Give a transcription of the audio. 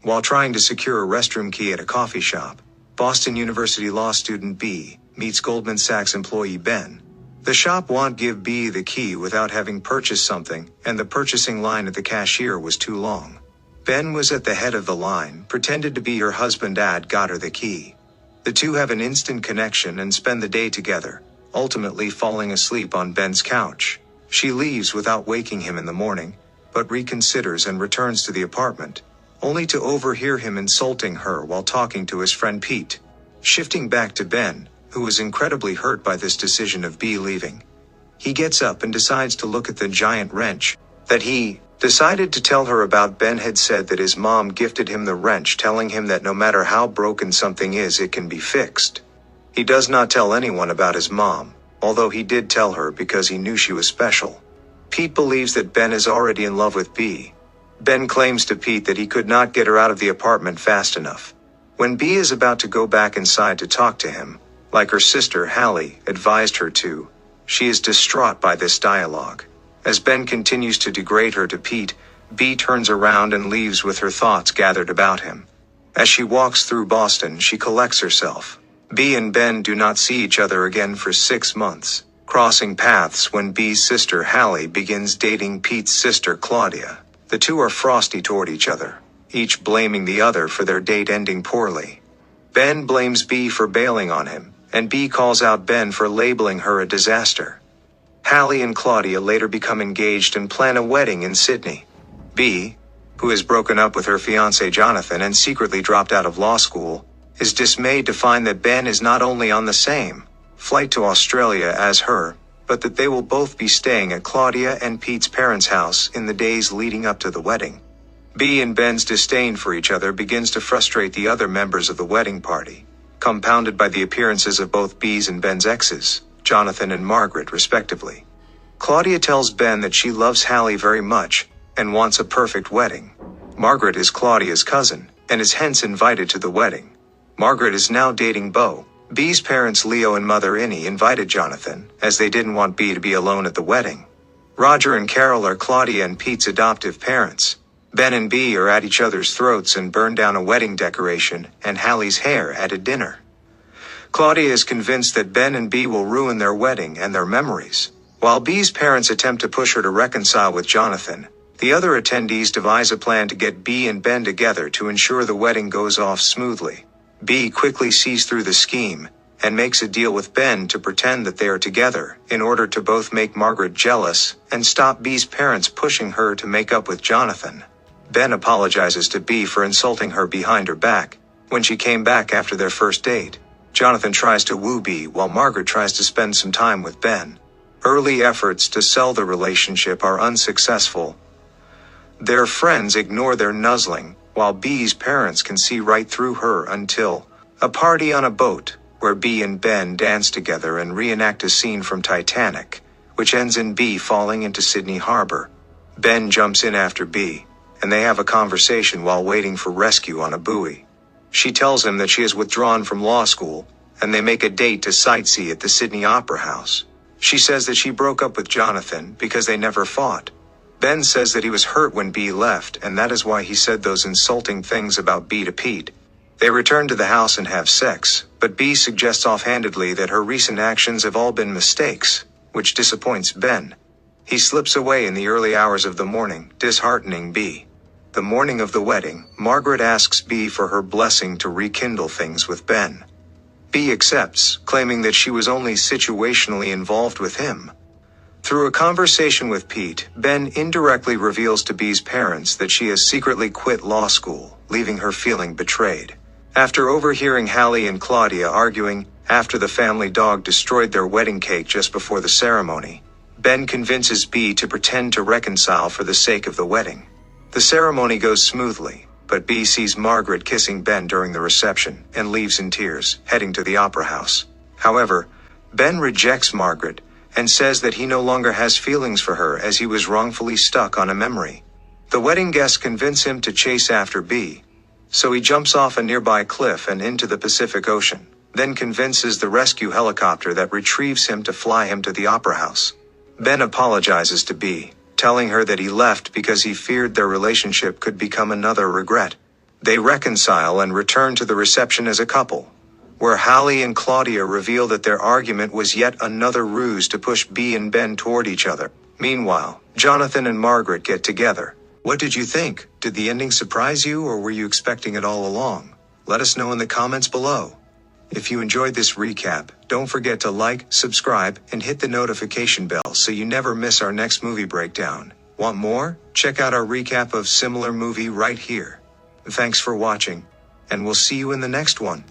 While trying to secure a restroom key at a coffee shop, Boston University law student Bea meets Goldman Sachs employee Ben. The shop won't give Bea the key without having purchased something, and the purchasing line at the cashier was too long. Ben was at the head of the line, pretended to be her husband. Got her the key. The two have an instant connection and spend the day together, ultimately falling asleep on Ben's couch. She leaves without waking him in the morning, but reconsiders and returns to the apartment, only to overhear him insulting her while talking to his friend Pete. Shifting back to Ben, who was incredibly hurt by this decision of Bea leaving. He gets up and decides to look at the giant wrench that he decided to tell her about. Ben had said that his mom gifted him the wrench, telling him that no matter how broken something is, it can be fixed. He does not tell anyone about his mom, although he did tell her because he knew she was special. Pete believes that Ben is already in love with Bea. Ben claims to Pete that he could not get her out of the apartment fast enough. When Bea is about to go back inside to talk to him, like her sister Hallie advised her to, she is distraught by this dialogue. As Ben continues to degrade her to Pete, Bea turns around and leaves with her thoughts gathered about him. As she walks through Boston, she collects herself. Bea and Ben do not see each other again for 6 months, crossing paths when Bea's sister Hallie begins dating Pete's sister Claudia. The two are frosty toward each other, each blaming the other for their date ending poorly. Ben blames Bea for bailing on him, and Bea calls out Ben for labeling her a disaster. Hallie and Claudia later become engaged and plan a wedding in Sydney. Bea, who has broken up with her fiancé Jonathan and secretly dropped out of law school, is dismayed to find that Ben is not only on the same flight to Australia as her, but that they will both be staying at Claudia and Pete's parents' house in the days leading up to the wedding. Bea and Ben's disdain for each other begins to frustrate the other members of the wedding party, compounded by the appearances of both Bea's and Ben's exes, Jonathan and Margaret respectively. Claudia tells Ben that she loves Hallie very much, and wants a perfect wedding. Margaret is Claudia's cousin, and is hence invited to the wedding. Margaret is now dating Beau. Bea's parents Leo and mother Innie invited Jonathan, as they didn't want Bea to be alone at the wedding. Roger and Carol are Claudia and Pete's adoptive parents. Ben and Bea are at each other's throats and burn down a wedding decoration and Hallie's hair at a dinner. Claudia is convinced that Ben and Bea will ruin their wedding and their memories. While Bea's parents attempt to push her to reconcile with Jonathan, the other attendees devise a plan to get Bea and Ben together to ensure the wedding goes off smoothly. Bea quickly sees through the scheme, and makes a deal with Ben to pretend that they are together, in order to both make Margaret jealous, and stop Bea's parents pushing her to make up with Jonathan. Ben apologizes to Bea for insulting her behind her back, when she came back after their first date. Jonathan tries to woo Bea while Margaret tries to spend some time with Ben. Early efforts to sell the relationship are unsuccessful. Their friends ignore their nuzzling, while Bea's parents can see right through her until a party on a boat, where Bea and Ben dance together and reenact a scene from Titanic, which ends in Bea falling into Sydney Harbor. Ben jumps in after Bea, and they have a conversation while waiting for rescue on a buoy. She tells him that she has withdrawn from law school, and they make a date to sightsee at the Sydney Opera House. She says that she broke up with Jonathan because they never fought. Ben says that he was hurt when Bea left, and that is why he said those insulting things about Bea to Pete. They return to the house and have sex, but Bea suggests offhandedly that her recent actions have all been mistakes, which disappoints Ben. He slips away in the early hours of the morning, disheartening Bea. The morning of the wedding, Margaret asks Bea for her blessing to rekindle things with Ben. Bea accepts, claiming that she was only situationally involved with him. Through a conversation with Pete, Ben indirectly reveals to Bea's parents that she has secretly quit law school, leaving her feeling betrayed. After overhearing Hallie and Claudia arguing, after the family dog destroyed their wedding cake just before the ceremony, Ben convinces Bea to pretend to reconcile for the sake of the wedding. The ceremony goes smoothly, but Bea sees Margaret kissing Ben during the reception, and leaves in tears, heading to the opera house. However, Ben rejects Margaret, and says that he no longer has feelings for her as he was wrongfully stuck on a memory. The wedding guests convince him to chase after Bea, so he jumps off a nearby cliff and into the Pacific Ocean, then convinces the rescue helicopter that retrieves him to fly him to the opera house. Ben apologizes to Bea, telling her that he left because he feared their relationship could become another regret. They reconcile and return to the reception as a couple, where Hallie and Claudia reveal that their argument was yet another ruse to push Bea and Ben toward each other. Meanwhile, Jonathan and Margaret get together. What did you think? Did the ending surprise you, or were you expecting it all along? Let us know in the comments below. If you enjoyed this recap, don't forget to like, subscribe, and hit the notification bell so you never miss our next movie breakdown. Want more? Check out our recap of similar movie right here. Thanks for watching, and we'll see you in the next one.